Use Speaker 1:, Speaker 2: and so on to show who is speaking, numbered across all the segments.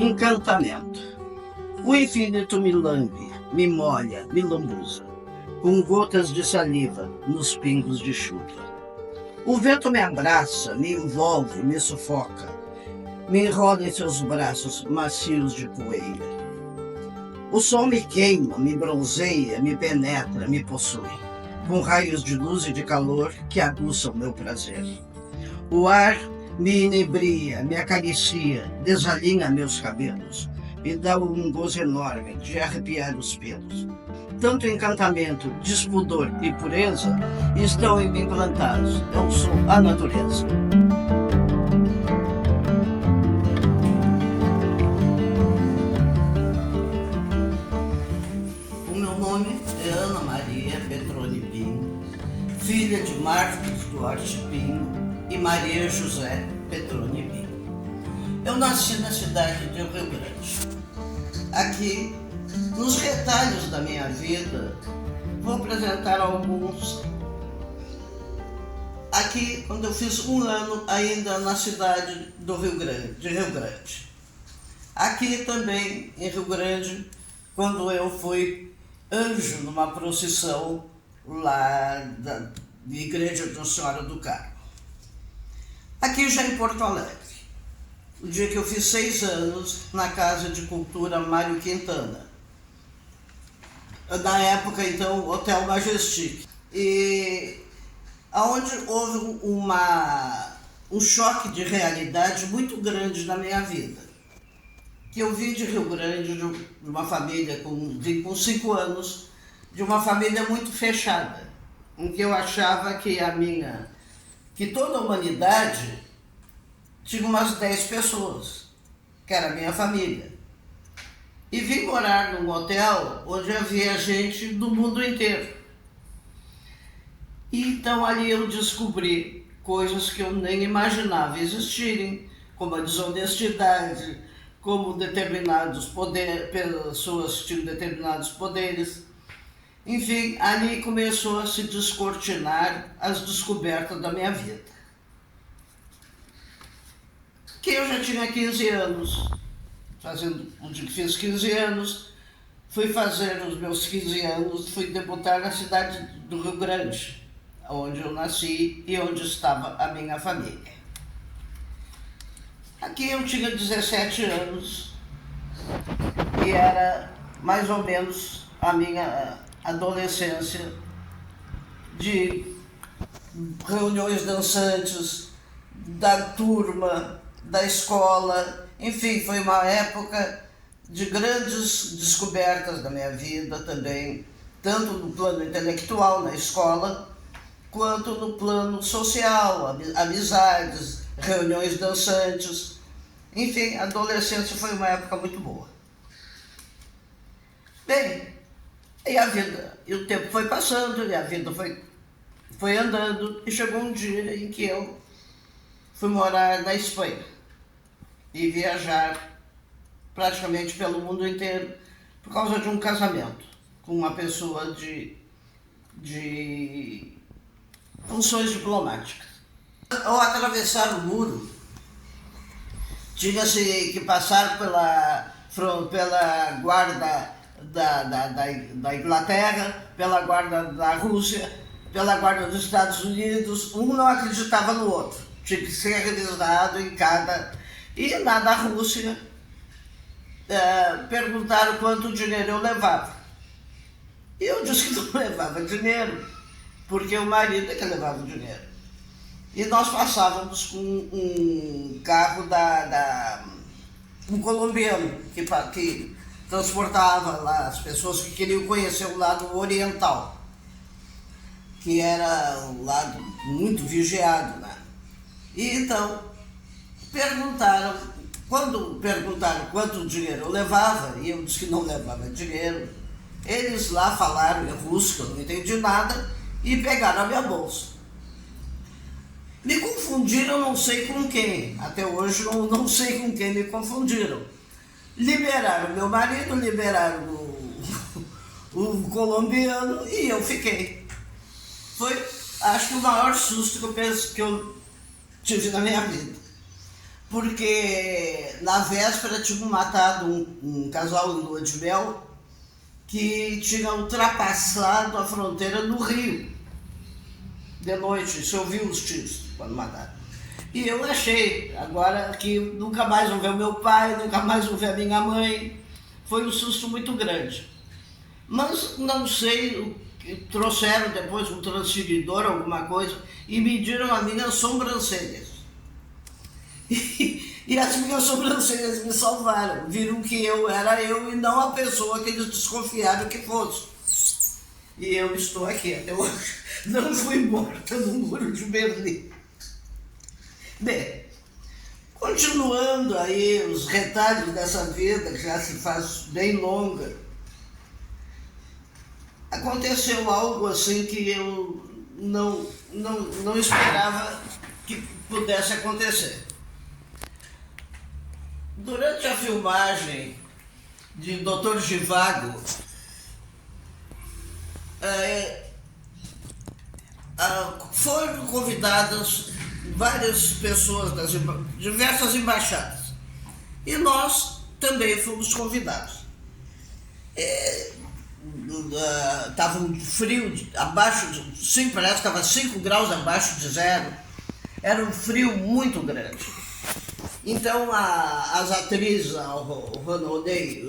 Speaker 1: Encantamento. O infinito me lambe, me molha, me lambuza, com gotas de saliva nos pingos de chuva. O vento me abraça, me envolve, me sufoca, me enrola em seus braços macios de poeira. O sol me queima, me bronzeia, me penetra, me possui, com raios de luz e de calor que aguçam meu prazer. O ar me inebria, me acaricia, desalinha meus cabelos, me dá um gozo enorme de arrepiar os pelos. Tanto encantamento, despudor e pureza estão em mim plantados. Eu sou a natureza. O meu nome é Ana Maria Petroni Pinho, filha de Marcos Duarte Pinho e Maria José Petroni Pinho. Eu nasci na cidade de Rio Grande. Aqui, nos retalhos da minha vida, vou apresentar alguns. Aqui, quando eu fiz 1 ano, ainda na cidade do Rio Grande, de Rio Grande. Aqui também, em Rio Grande, quando eu fui anjo numa procissão lá da Igreja de Nossa Senhora do Carmo. Aqui já em Porto Alegre, o dia que eu fiz 6 anos na Casa de Cultura Mário Quintana. Na época, então, Hotel Majestic. E onde houve um choque de realidade muito grande na minha vida. Que eu vim de Rio Grande, de uma família vim com 5 anos, de uma família muito fechada, em que eu achava que toda a humanidade tinha umas 10 pessoas, que era a minha família. E vim morar num hotel onde havia gente do mundo inteiro. E então ali eu descobri coisas que eu nem imaginava existirem, como a desonestidade, como pessoas tinham determinados poderes. Enfim, ali começou a se descortinar as descobertas da minha vida. Que eu já tinha 15 anos, onde fiz 15 anos, fui fazer os meus 15 anos, fui debutar na cidade do Rio Grande, onde eu nasci e onde estava a minha família. Aqui eu tinha 17 anos e era mais ou menos a minha adolescência de reuniões dançantes, da turma, da escola, enfim, foi uma época de grandes descobertas da minha vida também, tanto no plano intelectual, na escola, quanto no plano social, amizades, reuniões dançantes. Enfim, a adolescência foi uma época muito boa. Bem, e o tempo foi passando, e a vida foi andando, e chegou um dia em que eu fui morar na Espanha e viajar praticamente pelo mundo inteiro por causa de um casamento com uma pessoa de funções diplomáticas. Ao atravessar o muro, tinha-se que passar pela guarda da Inglaterra, pela guarda da Rússia, pela guarda dos Estados Unidos. Um não acreditava no outro, tinha que ser revisado em cada. E na da Rússia, perguntaram quanto dinheiro eu levava. E eu disse que não levava dinheiro, porque o marido é que levava o dinheiro. E nós passávamos com um carro um colombiano que transportava lá as pessoas que queriam conhecer o lado oriental, que era um lado muito vigiado, né? E então, quando perguntaram quanto dinheiro eu levava, e eu disse que não levava dinheiro, eles lá falaram em russo, que eu não entendi nada, e pegaram a minha bolsa. Me confundiram, não sei com quem, até hoje não sei com quem me confundiram. Liberaram meu marido, liberaram o colombiano e eu fiquei. Foi, acho que o maior susto que eu tive na minha vida. porque na véspera tinham matado um casal em lua de mel que tinha ultrapassado a fronteira no Rio, de noite. Você ouviu os tiros quando mataram. E eu achei, agora que nunca mais vou ver o meu pai, nunca mais vou ver a minha mãe. Foi um susto muito grande. Mas não sei, trouxeram depois um transferidor, alguma coisa, e mediram as minhas sobrancelhas. E as minhas sobrancelhas me salvaram. Viram que eu era eu e não a pessoa que eles desconfiaram que fosse. E eu estou aqui até hoje. Não fui morta no Muro de Berlim. Bem, continuando aí os retalhos dessa vida, que já se faz bem longa, aconteceu algo assim que eu não esperava que pudesse acontecer. Durante a filmagem de Dr. Zhivago, foram convidadas várias pessoas das diversas embaixadas. E nós também fomos convidados. Estava um frio, sim, parece que estava 5 graus abaixo de zero. Era um frio muito grande. Então as atrizes, o Hannah O'Day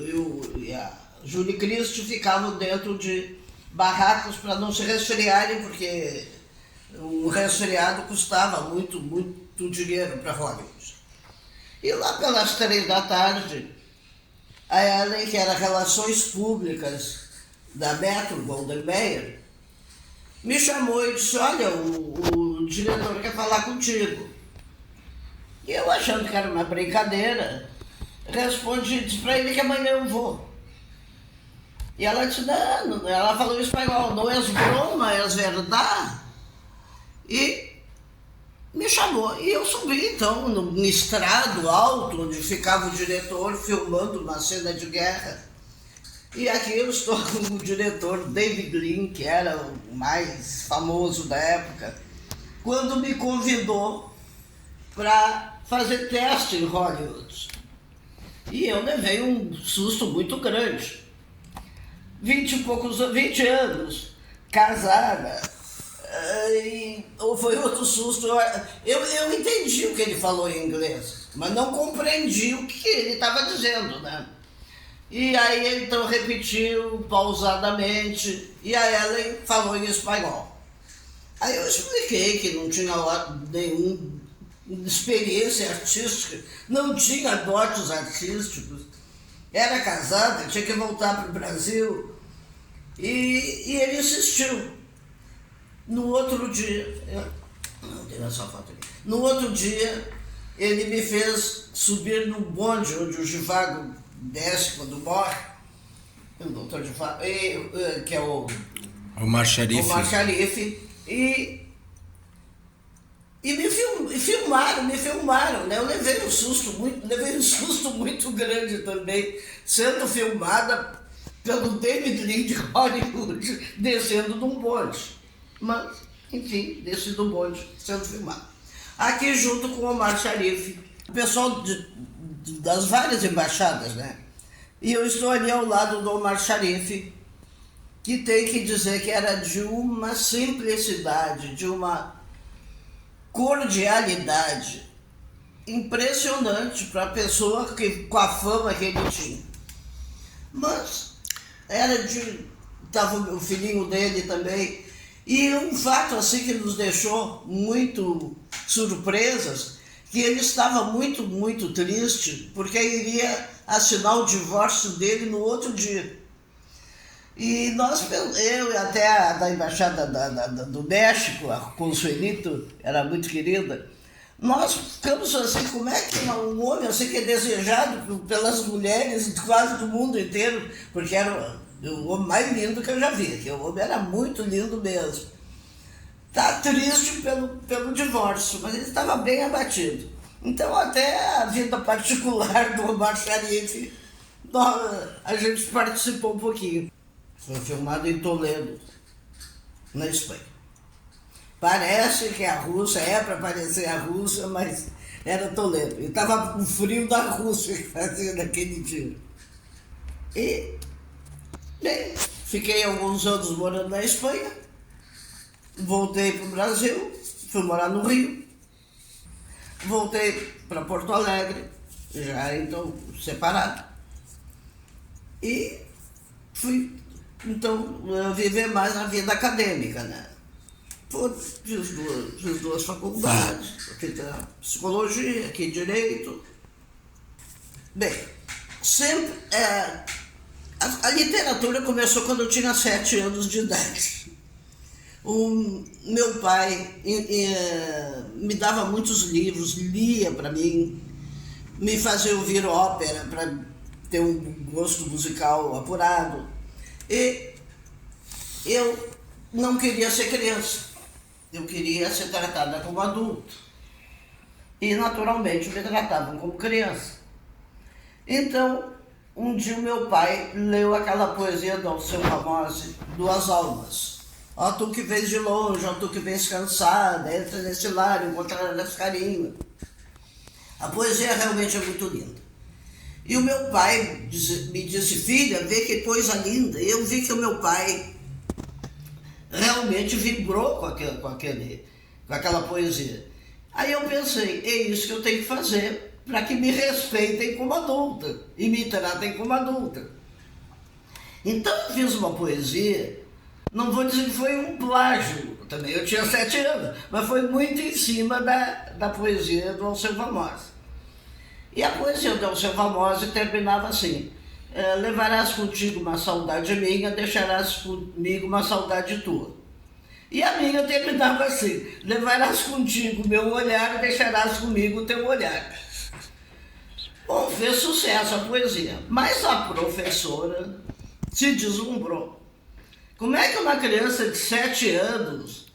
Speaker 1: e a Julie Christie, ficavam dentro de barracos para não se resfriarem, porque um resfriado custava muito dinheiro para Hollywood. E lá pelas 3 da tarde, a Ellen, que era Relações Públicas da Metro Goldwyn Mayer, me chamou e disse: olha, o diretor quer falar contigo. E eu, achando que era uma brincadeira, disse para ele que amanhã eu vou. E ela disse: não, ela falou em espanhol, não é broma, é verdade. E me chamou. E eu subi então no estrado alto, onde ficava o diretor filmando uma cena de guerra. E aqui eu estou com o diretor David Lean, que era o mais famoso da época, quando me convidou para fazer teste em Hollywood. E eu levei um susto muito grande. 20 anos, casada, e foi outro susto. Eu entendi o que ele falou em inglês, mas não compreendi o que ele estava dizendo, né? E aí ele então repetiu pausadamente, e a Ellen falou em espanhol. Aí eu expliquei que não tinha nenhuma experiência artística, não tinha dotes artísticos, era casada, tinha que voltar para o Brasil, e ele insistiu. No outro dia, não tem essa foto aqui. No outro dia, ele me fez subir no bonde onde o Zhivago desce quando morre, o doutor Zhivago, que é o
Speaker 2: Omar Sharif,
Speaker 1: e me filmaram, né? Eu levei um susto muito grande também, sendo filmada pelo David Lean de Hollywood, descendo de um bonde. Mas, enfim, desci do bonde, sendo filmado. Aqui junto com o Omar Sharif, o pessoal das várias embaixadas, né? E eu estou ali ao lado do Omar Sharif, que tem que dizer que era de uma simplicidade, de uma cordialidade impressionante para a pessoa com a fama que ele tinha. Mas estava o filhinho dele também. E um fato assim que nos deixou muito surpresas, que ele estava muito triste, porque iria assinar o divórcio dele no outro dia. E eu e até a da Embaixada do México, a Consuelito, era muito querida, nós ficamos assim: como é que um homem assim que é desejado pelas mulheres quase do mundo inteiro, porque era o homem mais lindo que eu já vi, que o homem era muito lindo mesmo. Está triste pelo divórcio, mas ele estava bem abatido. Então até a vida particular do Omar Sharif, a gente participou um pouquinho. Foi filmado em Toledo, na Espanha. Parece que a Rússia é para parecer a Rússia, mas Era Toledo. Eu estava com frio da Rússia que fazia naquele dia. E, bem, fiquei alguns anos morando na Espanha. Voltei para o Brasil, fui morar no Rio. Voltei para Porto Alegre, já então separado. E fui, então, viver mais a vida acadêmica, né? Fiz duas faculdades, aqui tem psicologia, aqui direito. Bem, sempre a literatura começou quando eu tinha 7 anos de idade. O meu pai me dava muitos livros, lia para mim, me fazia ouvir ópera para ter um gosto musical apurado. E eu não queria ser criança. Eu queria ser tratada como adulto. E, naturalmente, me tratavam como criança. Então, um dia o meu pai leu aquela poesia do Alceu Ramose, Duas Almas. Ó tu que vens de longe, ó tu que vens cansada, entra nesse lar, encontrarás carinho. A poesia realmente é muito linda. E o meu pai me disse, filha, vê que coisa linda. E eu vi que o meu pai realmente vibrou com aquela poesia. Aí eu pensei, é isso que eu tenho que fazer para que me respeitem como adulta e me tratem como adulta. Então eu fiz uma poesia, não vou dizer que foi um plágio, também eu tinha 7 anos, mas foi muito em cima da poesia do Alceu Ramose. E a poesia do Alceu Ramose terminava assim, levarás contigo uma saudade minha, deixarás comigo uma saudade tua. E a minha terminava assim, levarás contigo meu olhar, deixarás comigo o teu olhar. Bom, fez sucesso a poesia, mas a professora se deslumbrou. Como é que uma criança de 7 anos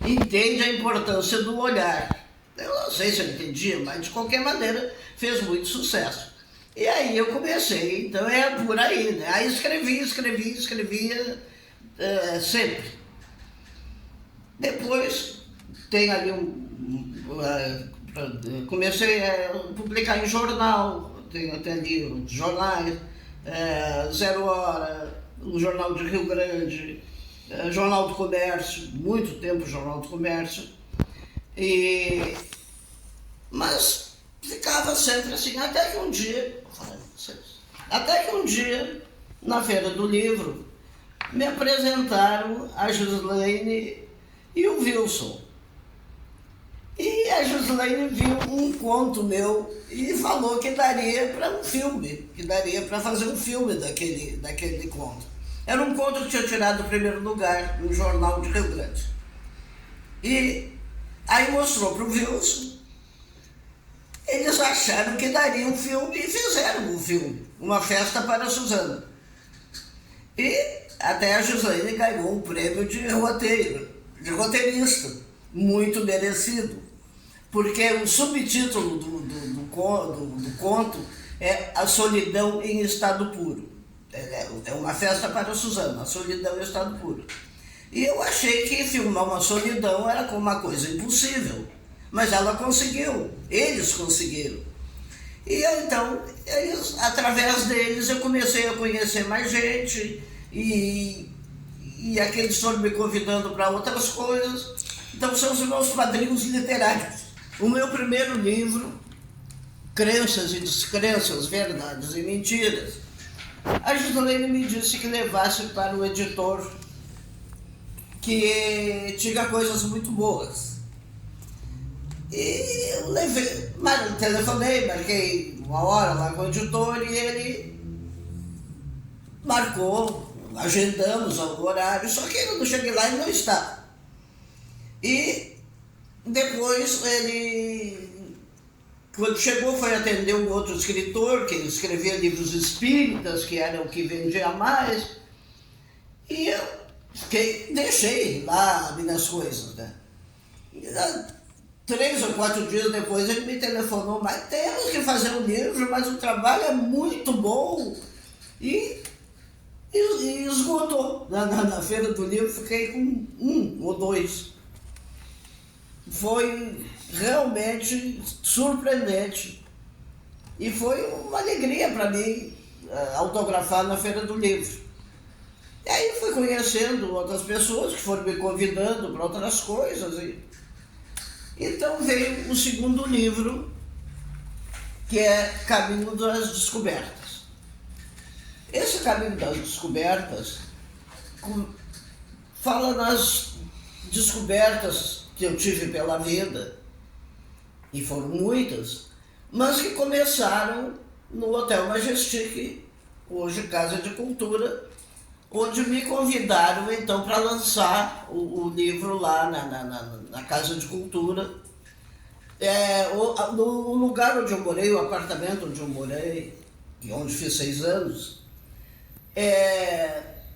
Speaker 1: entende a importância do olhar? Eu não sei se eu entendia, mas de qualquer maneira fez muito sucesso. E aí eu comecei, então é por aí, né? Aí escrevia sempre. Depois tem ali comecei a publicar em jornal, tem ali jornais, Zero Hora, o Jornal de Rio Grande, Jornal do Comércio, muito tempo Jornal do Comércio. Mas ficava sempre assim, até que um dia, na Feira do Livro, me apresentaram a Gislaine e o Wilson. E a Gislaine viu um conto meu e falou que daria para um filme, que daria para fazer um filme daquele conto. Era um conto que tinha tirado o primeiro lugar no Jornal de Rio Grande. E aí mostrou para o Wilson. Eles acharam que daria um filme e fizeram um filme, Uma Festa para a Suzana. E até a Gislaine ganhou um prêmio de roteirista, muito merecido, porque o subtítulo do conto é A Solidão em Estado Puro. É Uma Festa para a Suzana, a solidão em estado puro. E eu achei que filmar uma solidão era uma coisa impossível. Mas ela conseguiu, eles conseguiram. E então, através deles, eu comecei a conhecer mais gente e aqueles foram me convidando para outras coisas. Então, são os meus padrinhos literários. O meu primeiro livro, Crenças e Descrenças, Verdades e Mentiras, a Gislaine me disse que levasse para o editor que tinha coisas muito boas. E eu telefonei, marquei uma hora lá com o editor e ele marcou, agendamos o horário, só que eu não cheguei lá e não estava. E depois ele, quando chegou, foi atender um outro escritor que escrevia livros espíritas, que era o que vendia mais, e eu deixei lá as minhas coisas, né? 3 ou 4 dias depois ele me telefonou, mas temos que fazer um livro, mas o trabalho é muito bom. E esgotou. Na Feira do Livro fiquei com 1 ou 2. foi realmente surpreendente. E foi uma alegria para mim autografar na Feira do Livro. E aí fui conhecendo outras pessoas que foram me convidando para outras coisas. Então veio o segundo livro, que é Caminho das Descobertas. Esse Caminho das Descobertas fala nas descobertas que eu tive pela vida, e foram muitas, mas que começaram no Hotel Majestic, hoje Casa de Cultura, onde me convidaram então para lançar o livro lá na Casa de Cultura. No lugar onde eu morei, o apartamento onde eu morei, e onde fiz 6 anos,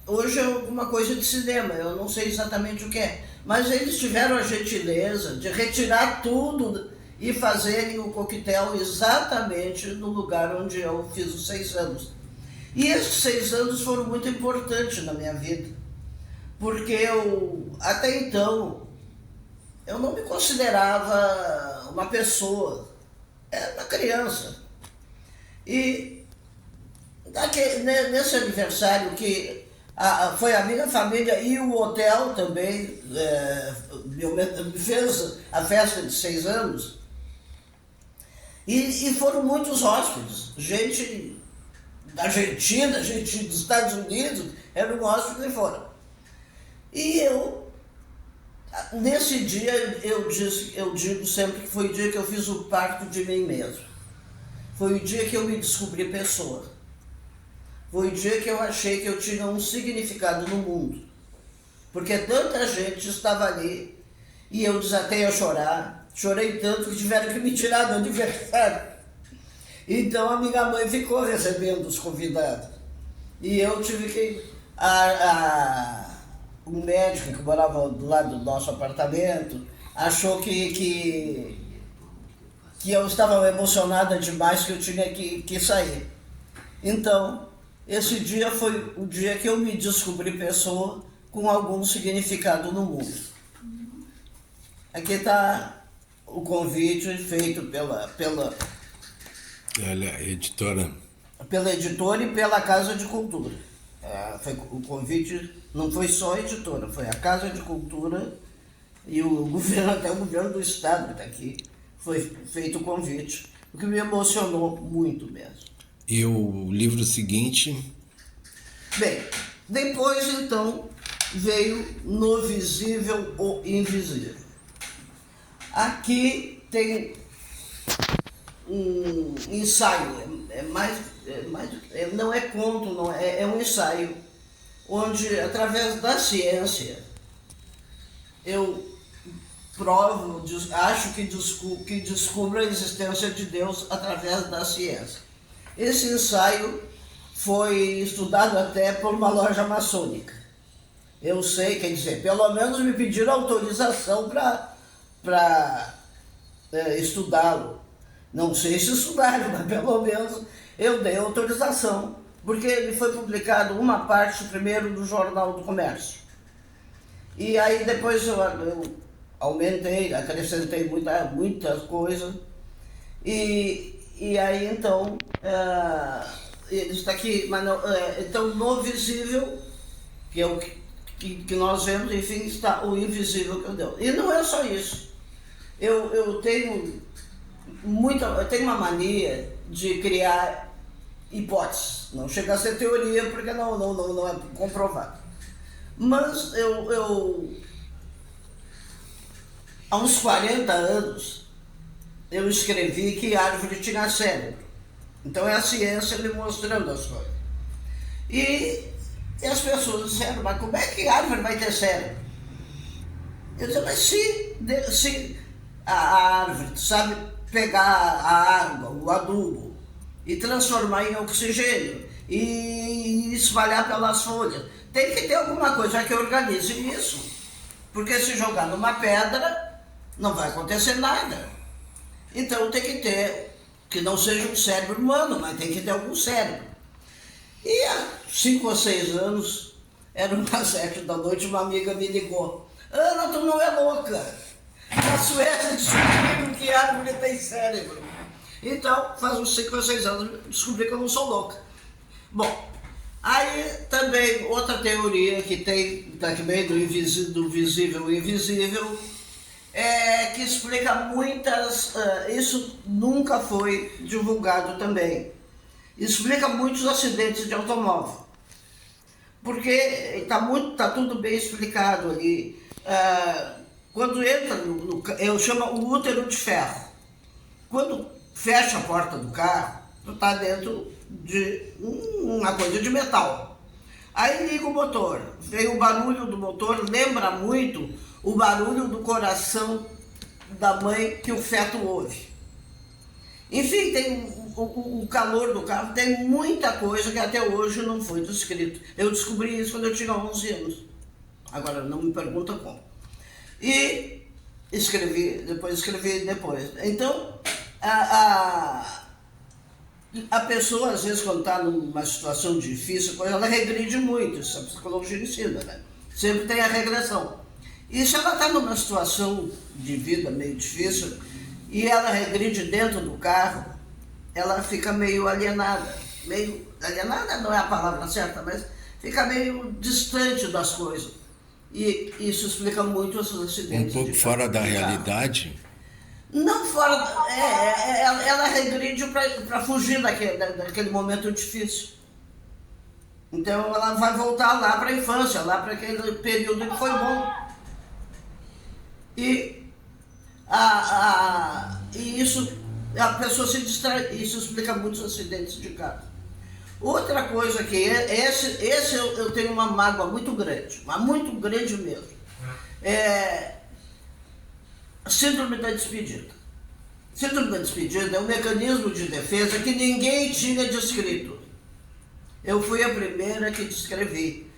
Speaker 1: hoje é alguma coisa de cinema, eu não sei exatamente o que é, mas eles tiveram a gentileza de retirar tudo e fazerem o coquetel exatamente no lugar onde eu fiz os 6 anos. E esses 6 anos foram muito importantes na minha vida, porque até então, eu não me considerava uma pessoa, era uma criança. E nesse aniversário que foi a minha família e o hotel também me fez a festa de 6 anos, e foram muitos hóspedes, gente da Argentina, gente dos Estados Unidos, era um hóspede de fora. E nesse dia, eu digo sempre que foi o dia que eu fiz o parto de mim mesmo. Foi o dia que eu me descobri pessoa. Foi o dia que eu achei que eu tinha um significado no mundo. Porque tanta gente estava ali e eu desatei a chorar. Chorei tanto que tiveram que me tirar do aniversário. Então a minha mãe ficou recebendo os convidados. E eu tive que... um médico que morava do lado do nosso apartamento achou que eu estava emocionada demais, que eu tinha que sair. Então, esse dia foi o dia que eu me descobri pessoa com algum significado no mundo. Aqui está o convite feito pela
Speaker 2: editora.
Speaker 1: Pela editora e pela Casa de Cultura. O convite não foi só a editora, foi a Casa de Cultura e o governo, até o governo do estado que está aqui, foi feito o convite, o que me emocionou muito mesmo.
Speaker 2: E o livro seguinte?
Speaker 1: Bem, depois então veio No Visível ou Invisível. Aqui tem um ensaio, não é conto, não é um ensaio, onde através da ciência eu provo, acho que descubro a existência de Deus através da ciência. Esse ensaio foi estudado até por uma loja maçônica. Eu sei, quer dizer, pelo menos me pediram autorização para estudá-lo. Não sei se estudaram, mas pelo menos eu dei autorização, porque ele foi publicado uma parte primeiro no Jornal do Comércio. E aí depois eu aumentei, acrescentei muita coisa, e aí então ele está aqui, mas não, então no visível, que é o que nós vemos, enfim, está o invisível que eu dei. E não é só isso. Eu tenho uma mania de criar hipóteses. Não chega a ser teoria porque não é comprovado. Mas há uns 40 anos eu escrevi que árvore tinha cérebro. Então é a ciência me mostrando as coisas. E as pessoas disseram, mas como é que a árvore vai ter cérebro? Eu disse, mas se a árvore sabe pegar a água, o adubo, e transformar em oxigênio, e espalhar pelas folhas, tem que ter alguma coisa que organize isso. Porque se jogar numa pedra, não vai acontecer nada. Então tem que ter, que não seja um cérebro humano, mas tem que ter algum cérebro. E há 5 ou 6 anos, era umas 7 da noite, uma amiga me ligou. Ana, tu não é louca? Na Suécia descobriram que a árvore tem cérebro. Então, faz uns 5 ou 6 anos, descobri que eu não sou louca. Bom, aí também outra teoria que tem também do visível e invisível que explica muitas, isso nunca foi divulgado também, explica muitos acidentes de automóvel, porque está tudo bem explicado ali. Quando entra eu chamo o útero de ferro, quando fecha a porta do carro, tu está dentro de uma coisa de metal. Aí liga o motor, vem o barulho do motor, lembra muito o barulho do coração da mãe que o feto ouve. Enfim, tem o calor do carro, tem muita coisa que até hoje não foi descrito. Eu descobri isso quando eu tinha 11 anos. Agora, não me pergunta como. E escrevi depois. Então, a pessoa, às vezes, quando está numa situação difícil, ela regride muito, isso a psicologia ensina, né? Sempre tem a regressão. E se ela está numa situação de vida meio difícil e ela regride dentro do carro, ela fica meio alienada. Meio alienada não é a palavra certa, mas fica meio distante das coisas. E isso explica muito os acidentes.
Speaker 2: Um pouco fora da realidade.
Speaker 1: Não fora, ela regride para fugir daquele momento difícil. Então ela vai voltar lá para a infância, lá para aquele período que foi bom. E isso, a pessoa se distrai, isso explica muitos acidentes de carro. Outra coisa que esse eu tenho uma mágoa muito grande, mas muito grande mesmo. Síndrome da despedida. Síndrome da despedida é um mecanismo de defesa que ninguém tinha descrito. Eu fui a primeira que descrevi,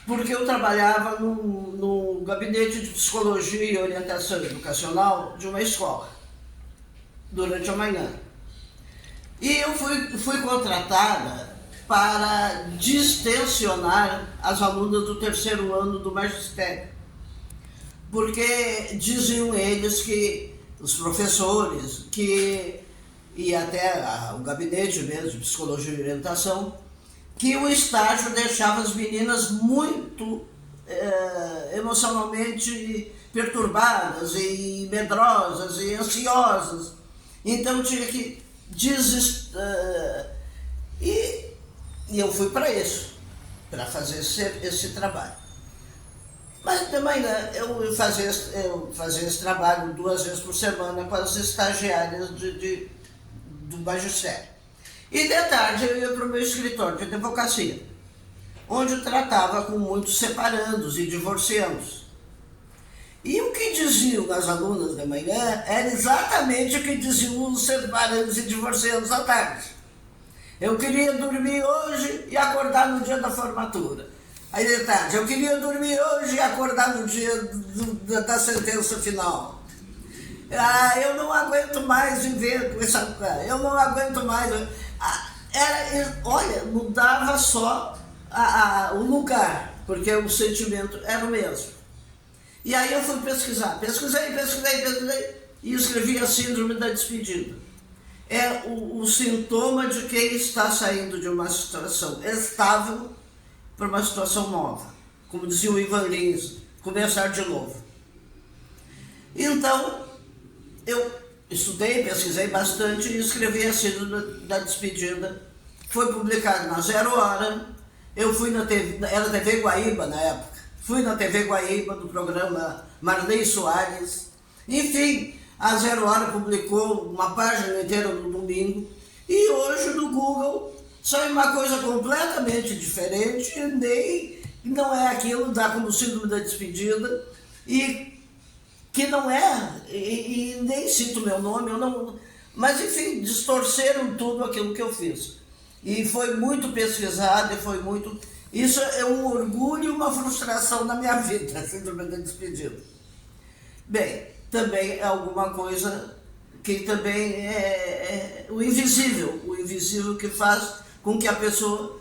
Speaker 1: porque eu trabalhava no gabinete de psicologia e orientação educacional de uma escola, durante a manhã. E eu fui contratada para distensionar as alunas do 3º ano do magistério, porque diziam eles que os professores, e até o gabinete mesmo de psicologia e orientação, que o estágio deixava as meninas muito emocionalmente perturbadas e medrosas e ansiosas. Então tinha que e eu fui para isso, para fazer esse trabalho. Mas também eu fazia esse trabalho 2 vezes por semana com as estagiárias do magistério. E de tarde eu ia para o meu escritório de advocacia, onde eu tratava com muitos separandos e divorcianos. E o que diziam as alunas da manhã era exatamente o que diziam os separandos e divorcianos à tarde. Eu queria dormir hoje e acordar no dia da formatura. Aí de tarde, eu queria dormir hoje e acordar no dia da sentença final. Eu não aguento mais viver com essa... Eu não aguento mais... Olha, mudava só o lugar, porque o sentimento era o mesmo. E aí eu fui pesquisar. Pesquisei e escrevi a síndrome da despedida. É o sintoma de quem está saindo de uma situação estável para uma situação nova. Como dizia o Ivan Lins, começar de novo. Então, eu estudei, pesquisei bastante e escrevi a síndrome da despedida. Foi publicado na 0 Hora. Eu fui na TV, era TV Guaíba na época. Fui na TV Guaíba, do programa Marley Soares. Enfim, a 0 Hora publicou uma página inteira no domingo. E hoje no Google sai uma coisa completamente diferente, nem não é aquilo, dá como síndrome da despedida, e que não é, e nem cito meu nome, eu não, mas enfim, distorceram tudo aquilo que eu fiz. E foi muito pesquisado, isso é um orgulho e uma frustração na minha vida, a síndrome da despedida. Bem, também é alguma coisa que também é o invisível que faz com que a pessoa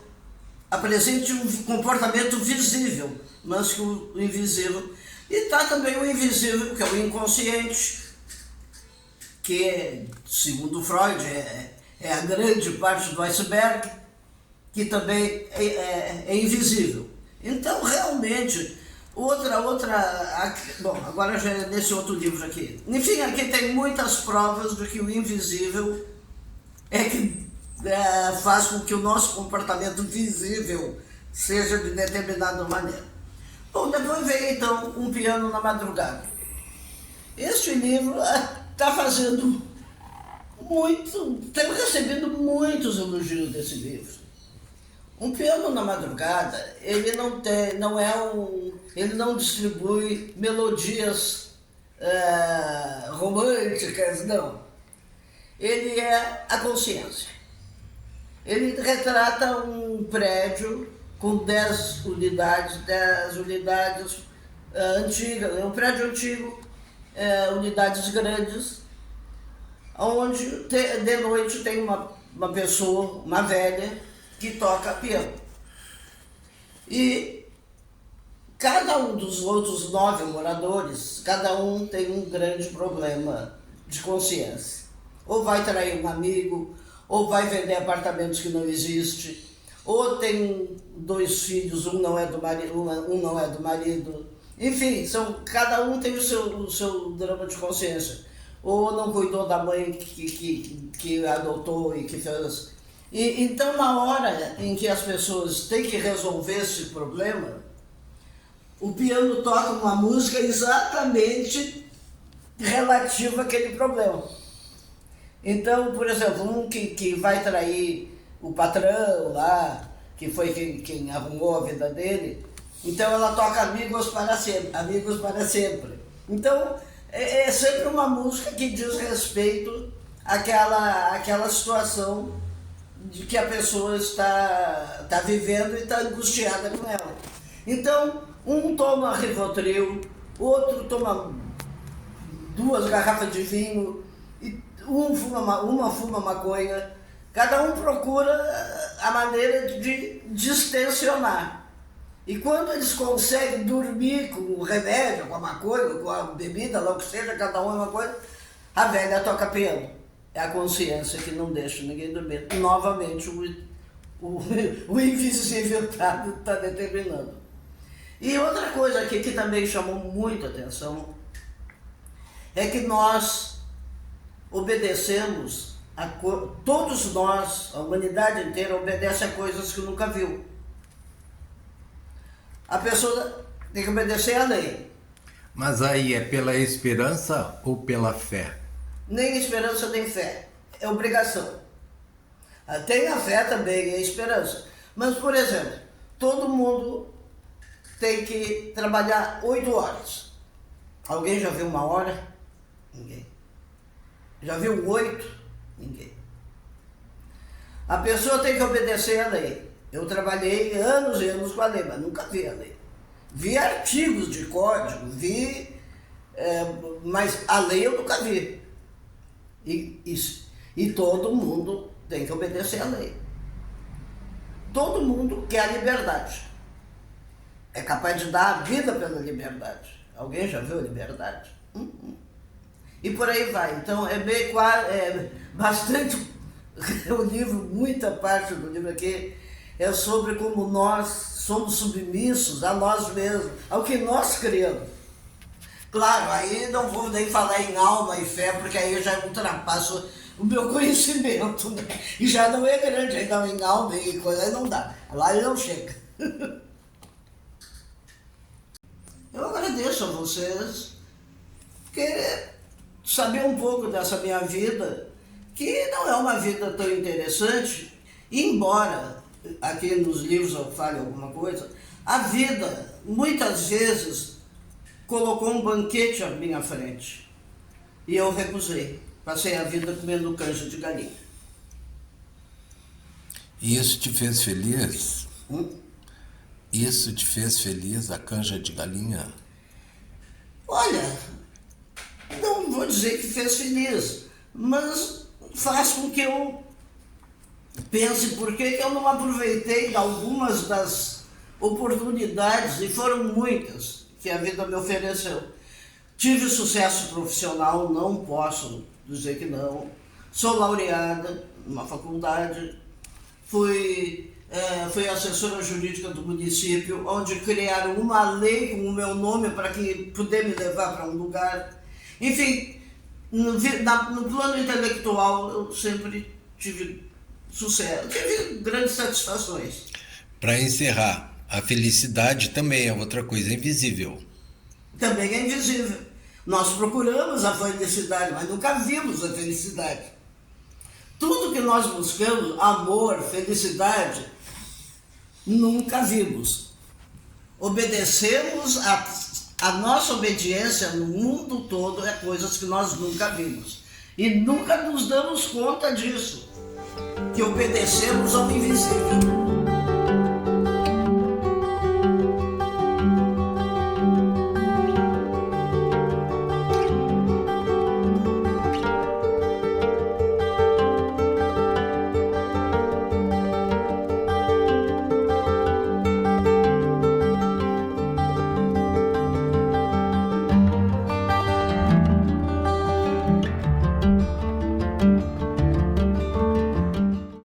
Speaker 1: apresente um comportamento visível, mas que o invisível... E está também o invisível, que é o inconsciente, que é, segundo Freud, é a grande parte do iceberg, que também é invisível. Então, realmente, bom, agora já é nesse outro livro aqui. Enfim, aqui tem muitas provas de que o invisível é que faz com que o nosso comportamento visível seja de determinada maneira. Bom, depois vem então Um Piano na Madrugada. Este livro está fazendo tem recebido muitos elogios desse livro. Um Piano na Madrugada, ele não distribui melodias românticas, não. Ele é a consciência. Ele retrata um prédio com 10 unidades antigas, é um prédio antigo, unidades grandes, onde de noite tem uma pessoa, uma velha, que toca piano. E cada um dos outros 9 moradores, cada um tem um grande problema de consciência. Ou vai trair um amigo, ou vai vender apartamentos que não existem, ou tem 2 filhos, um não é do marido. Enfim, cada um tem o seu drama de consciência. Ou não cuidou da mãe que adotou e que fez. Então, na hora em que as pessoas têm que resolver esse problema, o piano toca uma música exatamente relativa àquele problema. Então, por exemplo, um que vai trair o patrão lá, que foi quem arrumou a vida dele, então ela toca Amigos para Sempre. Então, é sempre uma música que diz respeito àquela situação de que a pessoa está vivendo e está angustiada com ela. Então, um toma Rivotril, outro toma 2 garrafas de vinho, e uma fuma maconha. Cada um procura a maneira de distensionar. E quando eles conseguem dormir com o remédio, com a maconha, com a bebida, lá o que seja, cada um é uma coisa, a velha toca piano. É a consciência que não deixa ninguém dormir. Novamente, o invisível está determinando. E outra coisa aqui que também chamou muita atenção é que nós obedecemos, todos nós, a humanidade inteira, obedece a coisas que nunca viu. A pessoa tem que obedecer à lei.
Speaker 2: Mas aí é pela esperança ou pela fé?
Speaker 1: Nem esperança nem fé. É obrigação. Tem a fé também, é a esperança. Mas, por exemplo, todo mundo tem que trabalhar 8 horas. Alguém já viu 1 hora? Ninguém. Já viu 8? Ninguém. A pessoa tem que obedecer à lei. Eu trabalhei anos e anos com a lei, mas nunca vi a lei. Vi artigos de código, mas a lei eu nunca vi. E todo mundo tem que obedecer à lei. Todo mundo quer liberdade. É capaz de dar a vida pela liberdade. Alguém já viu a liberdade? E por aí vai. Então é bastante o livro, muita parte do livro aqui é sobre como nós somos submissos a nós mesmos, ao que nós criamos. Claro, aí não vou nem falar em alma e fé, porque aí eu já ultrapasso o meu conhecimento, né? E já não é grande, ainda em alma e coisa, aí não dá. Lá ele não chega. Eu agradeço a vocês, porque saber um pouco dessa minha vida, que não é uma vida tão interessante, embora aqui nos livros eu fale alguma coisa, a vida muitas vezes colocou um banquete à minha frente e eu recusei. Passei a vida comendo canja de galinha.
Speaker 2: E isso te fez feliz? Isso te fez feliz, a canja de galinha?
Speaker 1: Olha, não vou dizer que fez feliz, mas faz com que eu pense por que eu não aproveitei algumas das oportunidades, e foram muitas, que a vida me ofereceu. Tive sucesso profissional, não posso dizer que não. Sou laureada numa faculdade, fui assessora jurídica do município, onde criaram uma lei com o meu nome para que poder me levar para um lugar. Enfim, no plano intelectual eu sempre tive sucesso, tive grandes satisfações.
Speaker 2: Para encerrar, a felicidade também é outra coisa invisível.
Speaker 1: Também é invisível. Nós procuramos a felicidade, mas nunca vimos a felicidade. Tudo que nós buscamos, amor, felicidade, nunca vimos. Obedecemos, a nossa obediência no mundo todo é coisas que nós nunca vimos. E nunca nos damos conta disso, que obedecemos ao invisível.